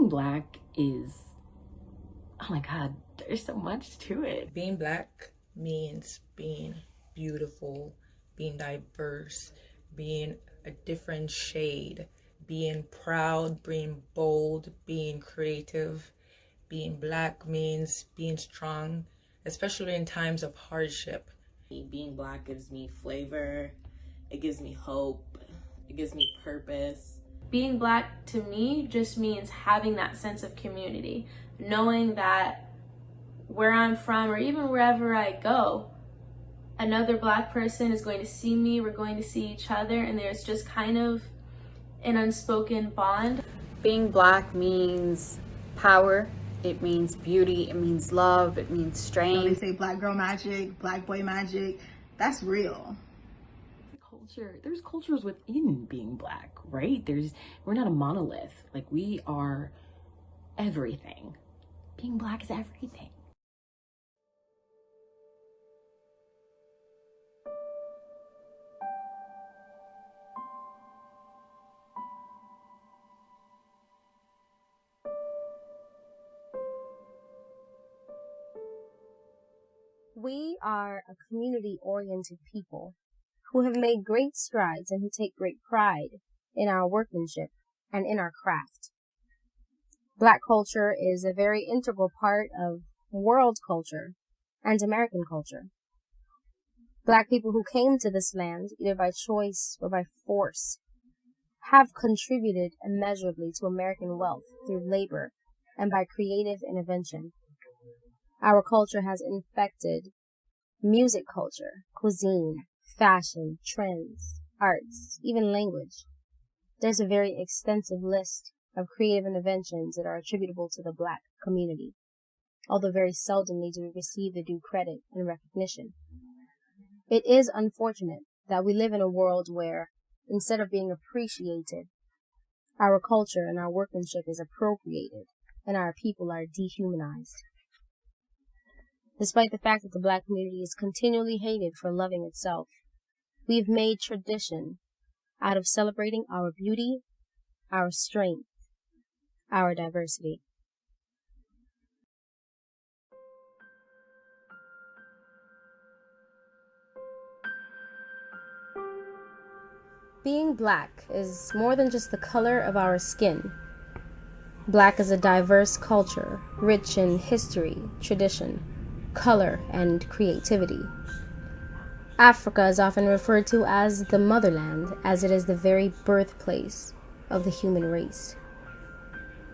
being black is, oh my God, there's so much to it. Being black means being beautiful, being diverse, being a different shade, being proud, being bold, being creative. Being black means being strong, especially in times of hardship. Being black gives me flavor, it gives me hope, it gives me purpose. Being black to me just means having that sense of community, knowing that where I'm from or even wherever I go, another black person is going to see me, we're going to see each other, and there's just kind of an unspoken bond. Being black means power, it means beauty, it means love, it means strength. They say black girl magic, black boy magic, that's real. There's cultures within being black, right? We're not a monolith. Like, we are everything. Being black is everything. We are a community-oriented people who have made great strides and who take great pride in our workmanship and in our craft. Black culture is a very integral part of world culture and American culture. Black people who came to this land, either by choice or by force, have contributed immeasurably to American wealth through labor and by creative intervention. Our culture has infected music culture, cuisine, fashion, trends, arts, even language. There's a very extensive list of creative interventions that are attributable to the Black community, although very seldomly do we receive the due credit and recognition. It is unfortunate that we live in a world where, instead of being appreciated, our culture and our workmanship is appropriated, and our people are dehumanized. Despite the fact that the Black community is continually hated for loving itself, we've made tradition out of celebrating our beauty, our strength, our diversity. Being Black is more than just the color of our skin. Black is a diverse culture, rich in history, tradition, color, and creativity. Africa is often referred to as the motherland, as it is the very birthplace of the human race,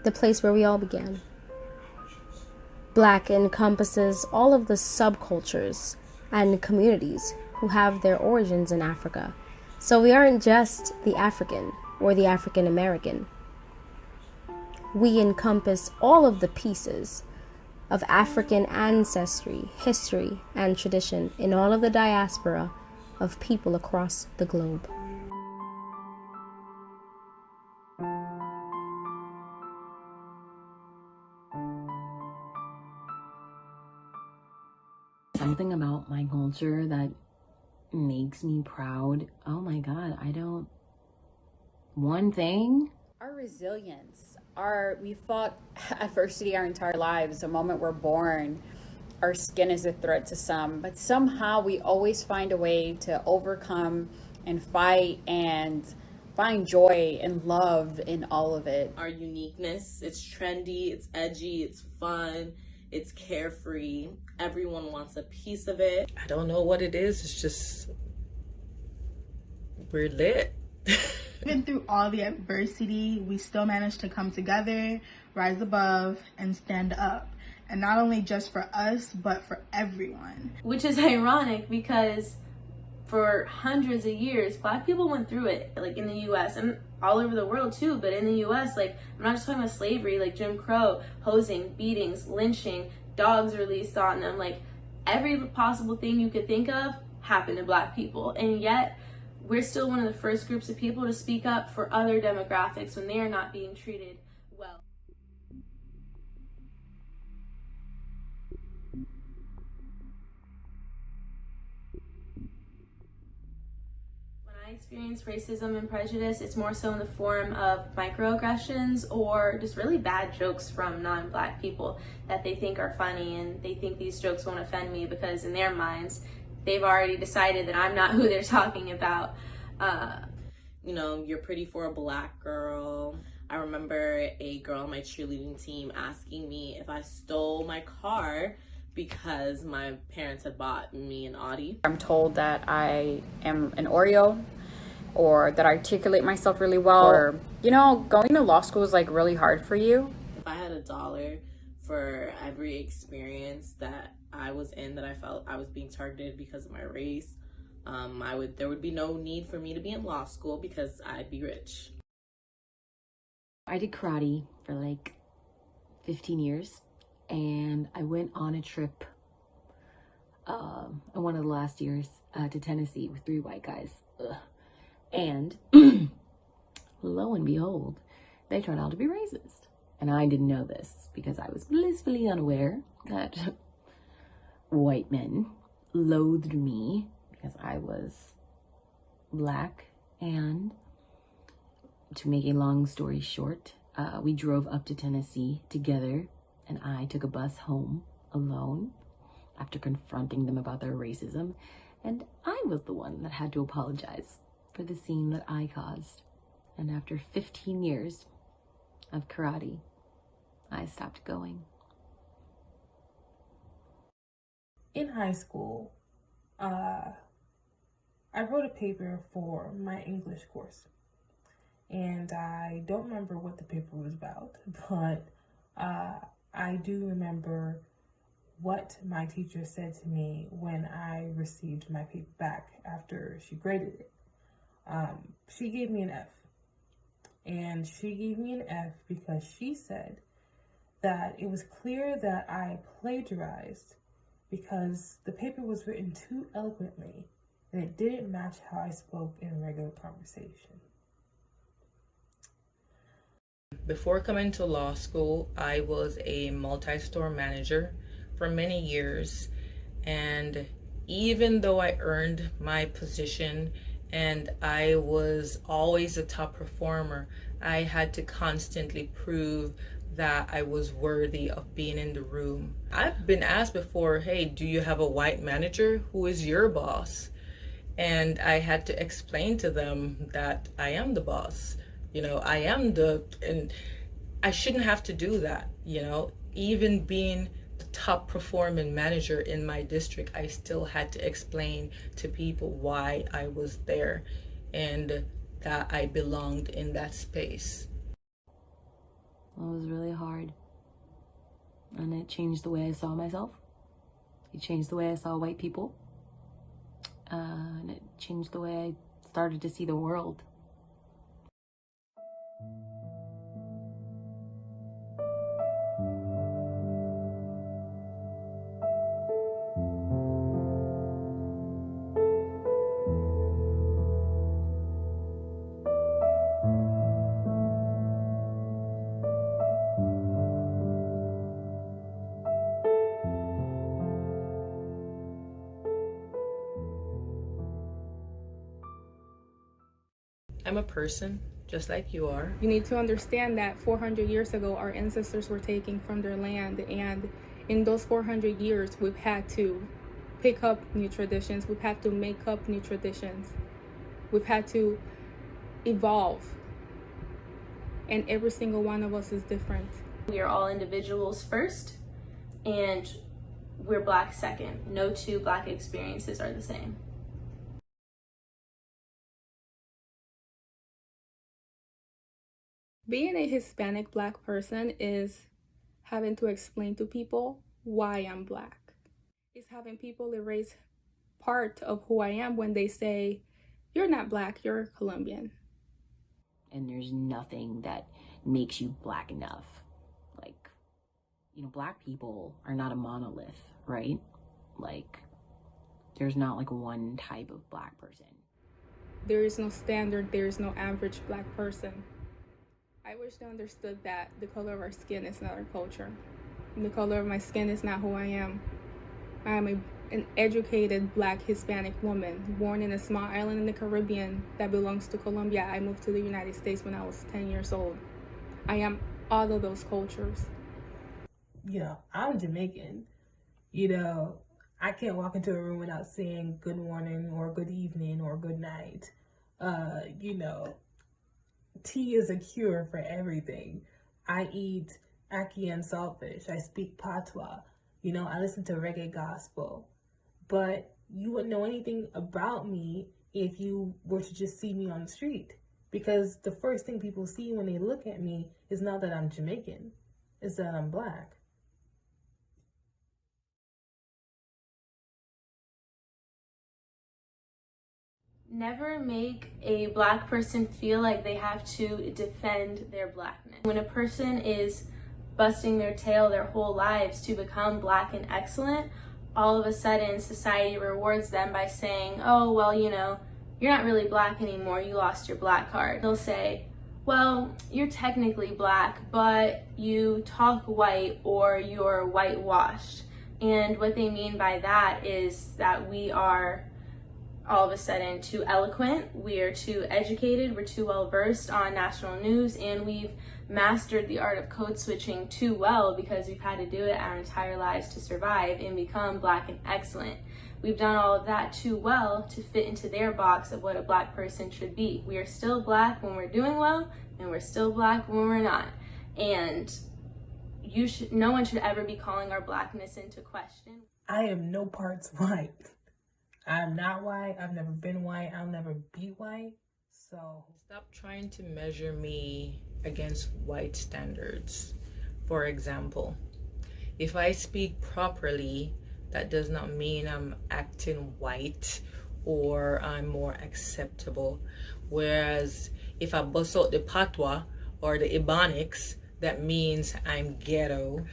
the place where we all began. Black encompasses all of the subcultures and communities who have their origins in Africa, so we aren't just the African or the African American. We encompass all of the pieces of African ancestry, history, and tradition in all of the diaspora of people across the globe. Something about my culture that makes me proud. Oh my God, one thing. Our resilience, we fought adversity our entire lives. The moment we're born, our skin is a threat to some, but somehow we always find a way to overcome and fight and find joy and love in all of it. Our uniqueness, it's trendy, it's edgy, it's fun, it's carefree. Everyone wants a piece of it. I don't know what it is, it's just, we're lit. Even through all the adversity, we still managed to come together, rise above, and stand up. And not only just for us, but for everyone. Which is ironic because for hundreds of years, Black people went through it, like in the US and all over the world too, but in the US, like, I'm not just talking about slavery, like Jim Crow, hosing, beatings, lynching, dogs released on them, like every possible thing you could think of happened to Black people. And yet, we're still one of the first groups of people to speak up for other demographics when they are not being treated well. When I experience racism and prejudice, it's more so in the form of microaggressions or just really bad jokes from non-Black people that they think are funny, and they think these jokes won't offend me because in their minds, they've already decided that I'm not who they're talking about. You know, you're pretty for a Black girl. I remember a girl on my cheerleading team asking me if I stole my car because my parents had bought me an Audi. I'm told that I am an Oreo, or that I articulate myself really well, or, you know, going to law school is like really hard for you. If I had $1 for every experience that I was in that I felt I was being targeted because of my race, there would be no need for me to be in law school because I'd be rich. I did karate for like 15 years, and I went on a trip in one of the last years to Tennessee with 3 white guys. Ugh. And lo and behold, they turned out to be racist. And I didn't know this because I was blissfully unaware that white men loathed me because I was Black. And to make a long story short, we drove up to Tennessee together, and I took a bus home alone after confronting them about their racism, and I was the one that had to apologize for the scene that I caused. And after 15 years of karate, I stopped going. In high school, I wrote a paper for my English course. And I don't remember what the paper was about, but I do remember what my teacher said to me when I received my paper back after she graded it. She gave me an F. And she gave me an F because she said that it was clear that I plagiarized because the paper was written too eloquently and it didn't match how I spoke in regular conversation. Before coming to law school, I was a multi-store manager for many years, and even though I earned my position and I was always a top performer, I had to constantly prove that I was worthy of being in the room. I've been asked before, hey, do you have a white manager? Who is your boss? And I had to explain to them that I am the boss. You know, and I shouldn't have to do that, you know. Even being the top performing manager in my district, I still had to explain to people why I was there and that I belonged in that space. It was really hard. And it changed the way I saw myself. It changed the way I saw white people. And it changed the way I started to see the world. I'm a person just like you are. You need to understand that 400 years ago, our ancestors were taken from their land, and in those 400 years, we've had to pick up new traditions. We've had to make up new traditions. We've had to evolve, and every single one of us is different. We are all individuals first, and we're Black second. No 2 Black experiences are the same. Being a Hispanic Black person is having to explain to people why I'm Black. It's having people erase part of who I am when they say, you're not Black, you're Colombian. And there's nothing that makes you Black enough. Like, you know, Black people are not a monolith, right? Like, there's not like one type of Black person. There is no standard, there is no average Black person. I wish they understood that the color of our skin is not our culture. And the color of my skin is not who I am. I am a an educated Black Hispanic woman born in a small island in the Caribbean that belongs to Colombia. I moved to the United States when I was 10 years old. I am all of those cultures. I'm Jamaican. I can't walk into a room without saying good morning or good evening or good night. Tea is a cure for everything. I eat ackee and saltfish. I speak patois. I listen to reggae gospel. But you wouldn't know anything about me if you were to just see me on the street. Because the first thing people see when they look at me is not that I'm Jamaican, it's that I'm Black. Never make a Black person feel like they have to defend their Blackness. When a person is busting their tail their whole lives to become Black and excellent, all of a sudden society rewards them by saying, oh, well, you're not really Black anymore, you lost your Black card. They'll say, well, you're technically Black, but you talk white or you're whitewashed. And what they mean by that is that we are all of a sudden too eloquent, we are too educated, we're too well versed on national news, and we've mastered the art of code switching too well because we've had to do it our entire lives to survive and become Black and excellent. We've done all of that too well to fit into their box of what a Black person should be. We are still Black when we're doing well, and we're still Black when we're not. And no one should ever be calling our Blackness into question. I am no parts white. I'm not white. I've never been white. I'll never be white. So stop trying to measure me against white standards. For example, if I speak properly, that does not mean I'm acting white or I'm more acceptable. Whereas if I bust out the patois or the Ebonics, that means I'm ghetto,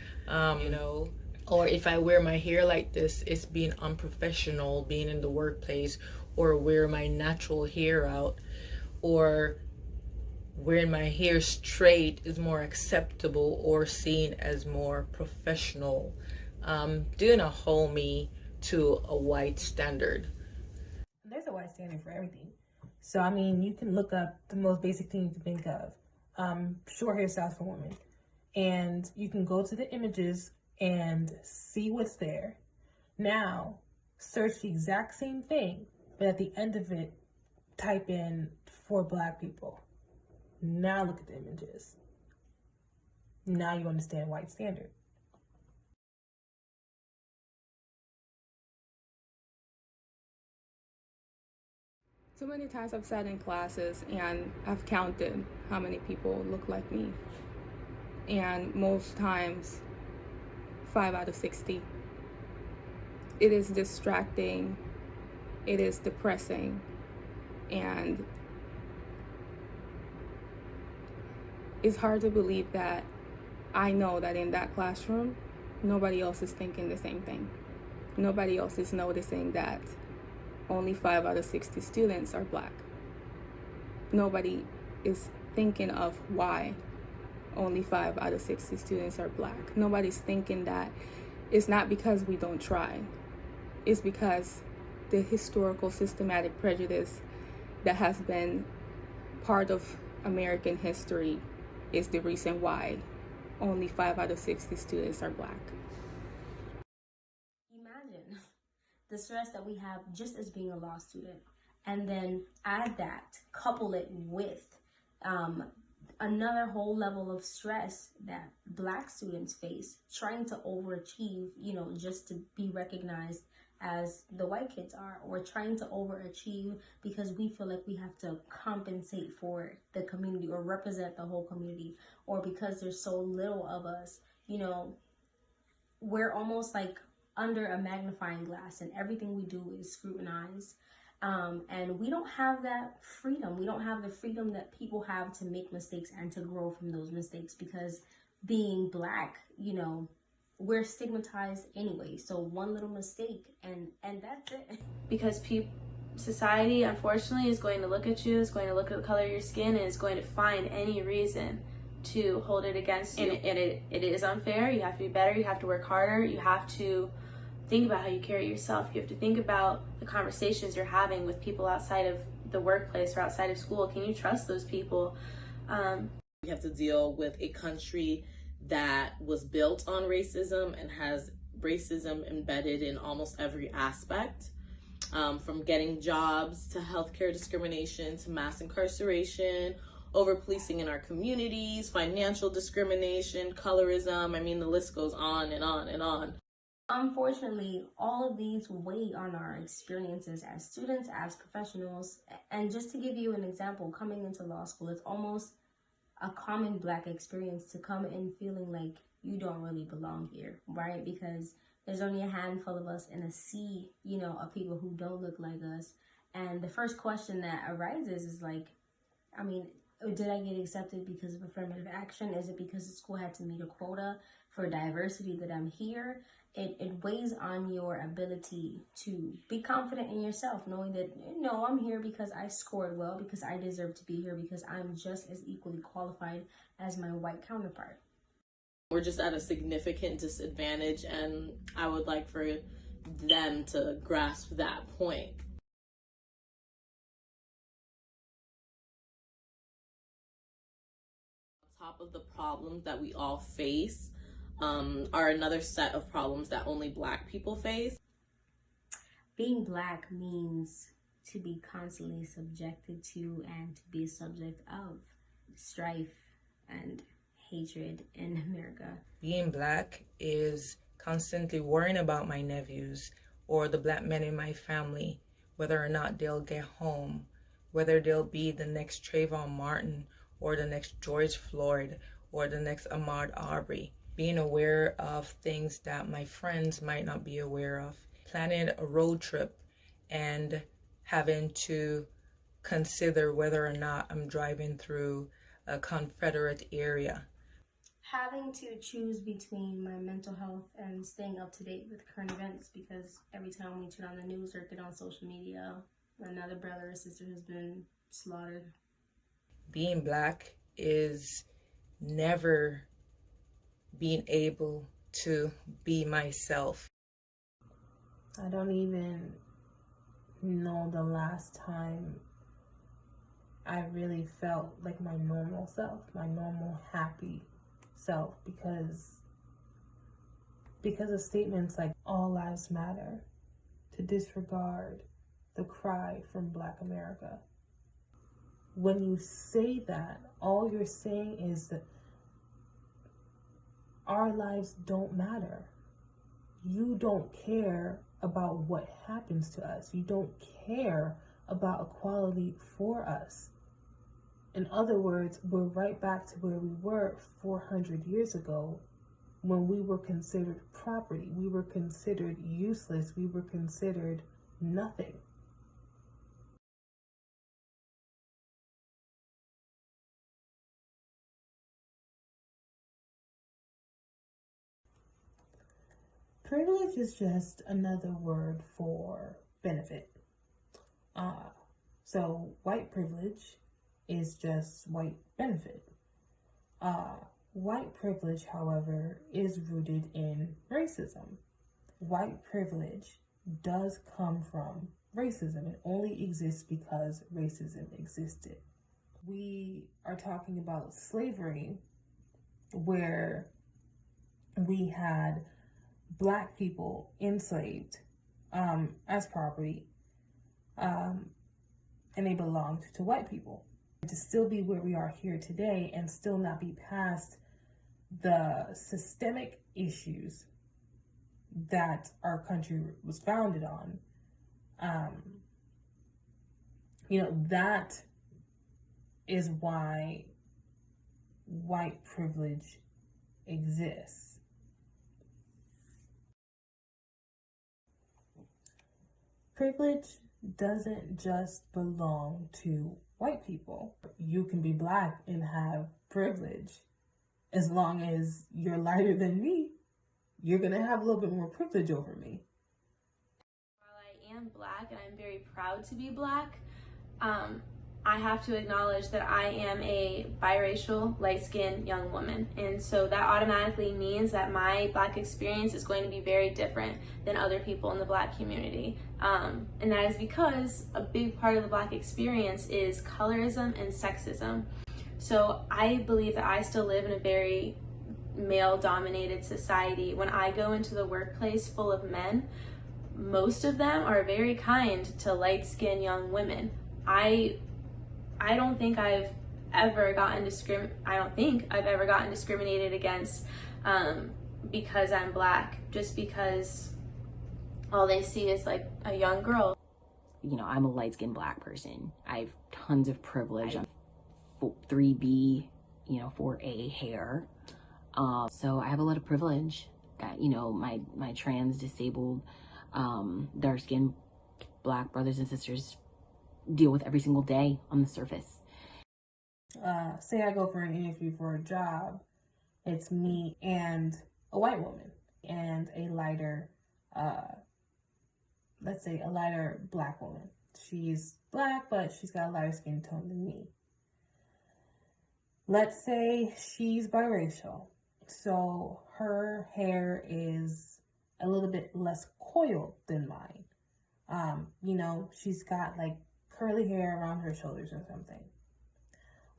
Or if I wear my hair like this, it's being unprofessional, being in the workplace, or wear my natural hair out, or wearing my hair straight is more acceptable or seen as more professional. Doing a homie to a white standard. There's a white standard for everything. So, you can look up the most basic thing you can think of. Short hairstyles for women. And you can go to the images and see what's there. Now, search the exact same thing, but at the end of it, type in for Black people. Now look at the images. Now you understand white standard. So many times I've sat in classes and I've counted how many people look like me. And most times, 5 out of 60. It is distracting, it is depressing, and it's hard to believe that I know that in that classroom, nobody else is thinking the same thing. Nobody else is noticing that only 5 out of 60 students are Black. Nobody is thinking of why only 5 out of 60 students are Black. Nobody's thinking that it's not because we don't try. It's because the historical systematic prejudice that has been part of American history is the reason why only 5 out of 60 students are Black. Imagine the stress that we have just as being a law student, and then add that, couple it with another whole level of stress that Black students face, trying to overachieve, just to be recognized as the white kids are, or trying to overachieve because we feel like we have to compensate for the community or represent the whole community, or because there's so little of us, we're almost like under a magnifying glass and everything we do is scrutinized. And we don't have that freedom. We don't have the freedom that people have to make mistakes and to grow from those mistakes, because being Black, we're stigmatized anyway. So one little mistake and that's it. Because society, unfortunately, is going to look at you, is going to look at the color of your skin, and is going to find any reason to hold it against you. And it is unfair. You have to be better. You have to work harder. You have to think about how you carry yourself. You have to think about the conversations you're having with people outside of the workplace or outside of school. Can you trust those people? We have to deal with a country that was built on racism and has racism embedded in almost every aspect, from getting jobs to healthcare discrimination to mass incarceration, over policing in our communities, financial discrimination, colorism. I mean, the list goes on and on and on. Unfortunately, all of these weigh on our experiences as students, as professionals. And just to give you an example, coming into law school, it's almost a common Black experience to come in feeling like you don't really belong here, right? Because there's only a handful of us in a sea, of people who don't look like us. And the first question that arises is like, did I get accepted because of affirmative action? Is it because the school had to meet a quota for diversity that I'm here? It weighs on your ability to be confident in yourself, knowing that, no, I'm here because I scored well, because I deserve to be here, because I'm just as equally qualified as my white counterpart. We're just at a significant disadvantage, and I would like for them to grasp that point. On top of the problems that we all face, are another set of problems that only Black people face. Being Black means to be constantly subjected to and to be a subject of strife and hatred in America. Being Black is constantly worrying about my nephews or the Black men in my family, whether or not they'll get home, whether they'll be the next Trayvon Martin or the next George Floyd or the next Ahmaud Arbery. Being aware of things that my friends might not be aware of. Planning a road trip and having to consider whether or not I'm driving through a Confederate area. Having to choose between my mental health and staying up to date with current events, because every time we turn on the news or get on social media, another brother or sister has been slaughtered. Being Black is never being able to be myself. I don't even know the last time I really felt like my normal self, my normal happy self, because of statements like all lives matter, to disregard the cry from Black America. When you say that, all you're saying is that our lives don't matter. You don't care about what happens to us. You don't care about equality for us. In other words, we're right back to where we were 400 years ago, when we were considered property. We were considered useless. We were considered nothing. Privilege is just another word for benefit. So white privilege is just white benefit. White privilege, however, is rooted in racism. White privilege does come from racism. It only exists because racism existed. We are talking about slavery, where we had Black people enslaved as property, and they belonged to white people. To still be where we are here today and still not be past the systemic issues that our country was founded on, that is why white privilege exists. Privilege doesn't just belong to white people. You can be Black and have privilege. As long as you're lighter than me, you're gonna have a little bit more privilege over me. While I am Black and I'm very proud to be Black, I have to acknowledge that I am a biracial, light-skinned young woman. And so that automatically means that my Black experience is going to be very different than other people in the Black community. And that is because a big part of the Black experience is colorism and sexism. So I believe that I still live in a very male-dominated society. When I go into the workplace full of men, most of them are very kind to light-skinned young women. I don't think I've ever gotten discriminated against because I'm Black, just because all they see is like a young girl. You know, I'm a light-skinned Black person. I have tons of privilege. I'm 3B, 4A hair. So I have a lot of privilege that, my trans, disabled, dark-skinned Black brothers and sisters deal with every single day on the surface. Say I go for an interview for a job, it's me and a white woman and a lighter, let's say a lighter Black woman. She's Black, but she's got a lighter skin tone than me. Let's say she's biracial, so her hair is a little bit less coiled than mine. She's got like curly hair around her shoulders or something.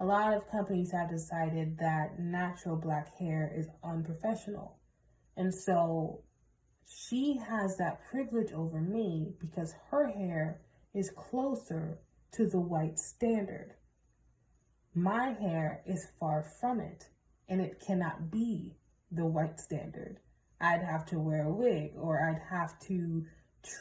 A lot of companies have decided that natural Black hair is unprofessional. And so she has that privilege over me because her hair is closer to the white standard. My hair is far from it, and it cannot be the white standard. I'd have to wear a wig, or I'd have to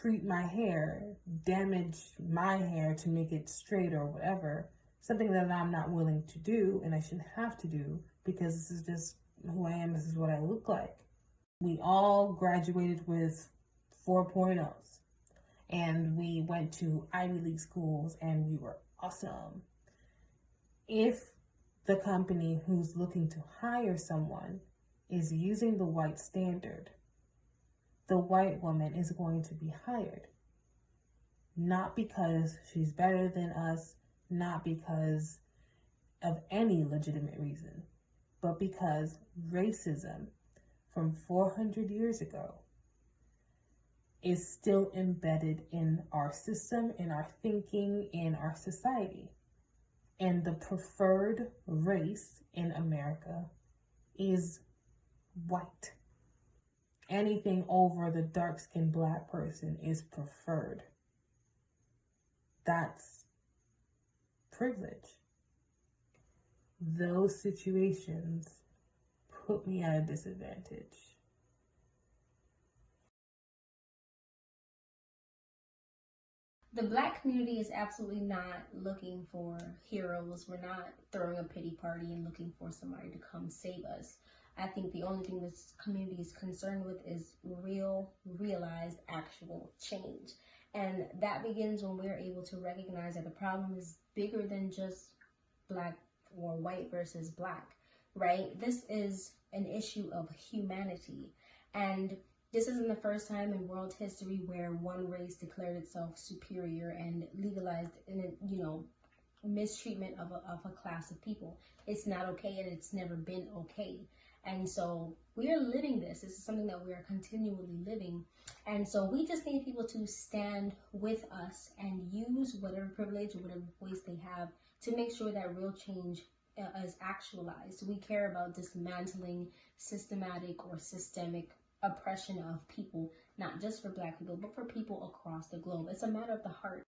treat my hair, damage my hair to make it straight or whatever, something that I'm not willing to do and I shouldn't have to do because this is just who I am, this is what I look like. We all graduated with 4.0s and we went to Ivy League schools and we were awesome. If the company who's looking to hire someone is using the white standard, the white woman is going to be hired. Not because she's better than us, not because of any legitimate reason, but because racism from 400 years ago is still embedded in our system, in our thinking, in our society. And the preferred race in America is white. Anything over the dark-skinned Black person is preferred. That's privilege. Those situations put me at a disadvantage. The Black community is absolutely not looking for heroes. We're not throwing a pity party and looking for somebody to come save us. I think the only thing this community is concerned with is realized, actual change. And that begins when we're able to recognize that the problem is bigger than just Black or white versus Black, right? This is an issue of humanity. And this isn't the first time in world history where one race declared itself superior and legalized, mistreatment of a class of people. It's not okay, and it's never been okay. And so we are living this. This is something that we are continually living. And so we just need people to stand with us and use whatever privilege or whatever voice they have to make sure that real change is actualized. We care about dismantling systematic or systemic oppression of people, not just for Black people, but for people across the globe. It's a matter of the heart.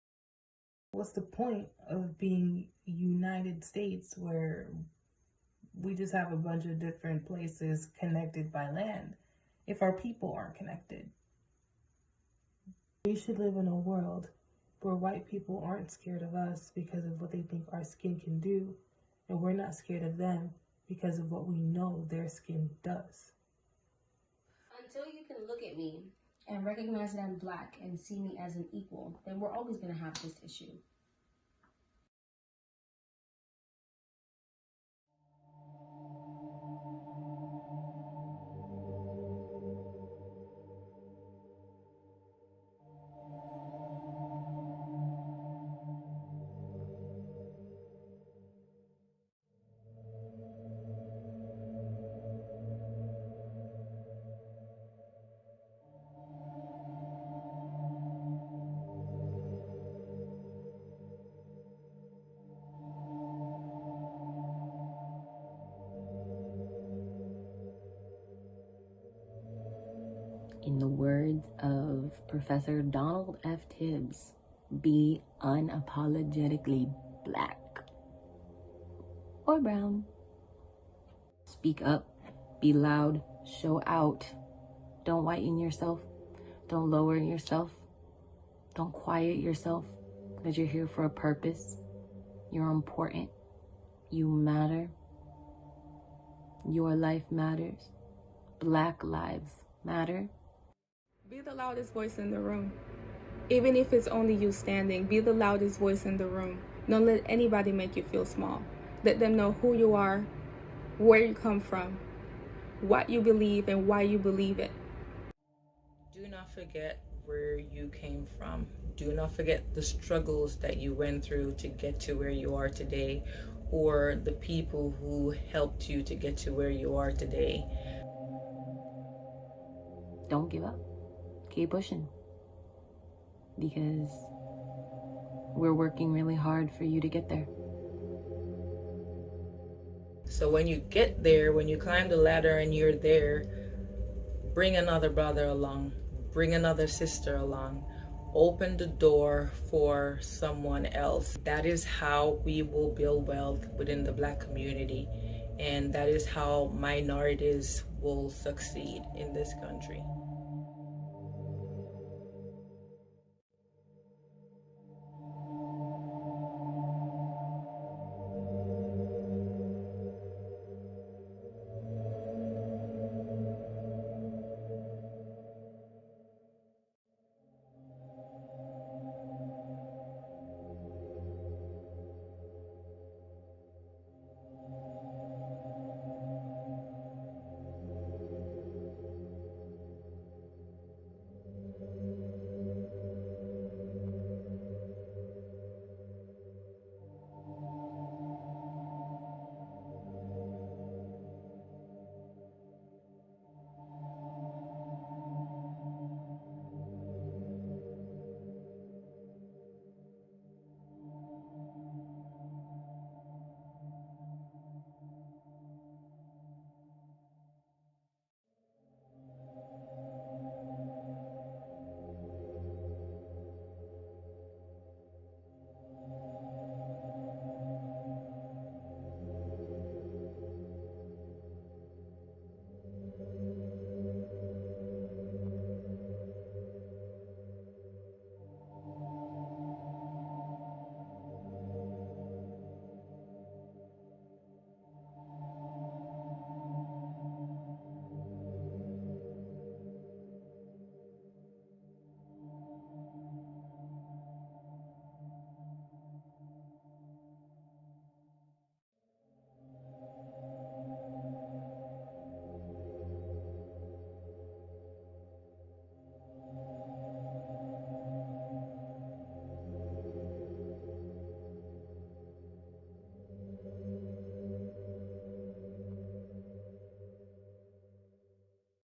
What's the point of being United States where we just have a bunch of different places connected by land if our people aren't connected? We should live in a world where white people aren't scared of us because of what they think our skin can do, and we're not scared of them because of what we know their skin does. Until you can look at me and recognize that I'm Black and see me as an equal, then we're always going to have this issue. In the words of Professor Donald F. Tibbs, be unapologetically black or brown. Speak up, be loud, show out. Don't whiten yourself. Don't lower yourself. Don't quiet yourself, because you're here for a purpose. You're important. You matter. Your life matters. Black lives matter. Be the loudest voice in the room. Even if it's only you standing, be the loudest voice in the room. Don't let anybody make you feel small. Let them know who you are, where you come from, what you believe, and why you believe it. Do not forget where you came from. Do not forget the struggles that you went through to get to where you are today, or the people who helped you to get to where you are today. Don't give up. Keep pushing. Because we're working really hard for you to get there. So when you get there, when you climb the ladder and you're there, bring another brother along, bring another sister along, open the door for someone else. That is how we will build wealth within the Black community, and that is how minorities will succeed in this country.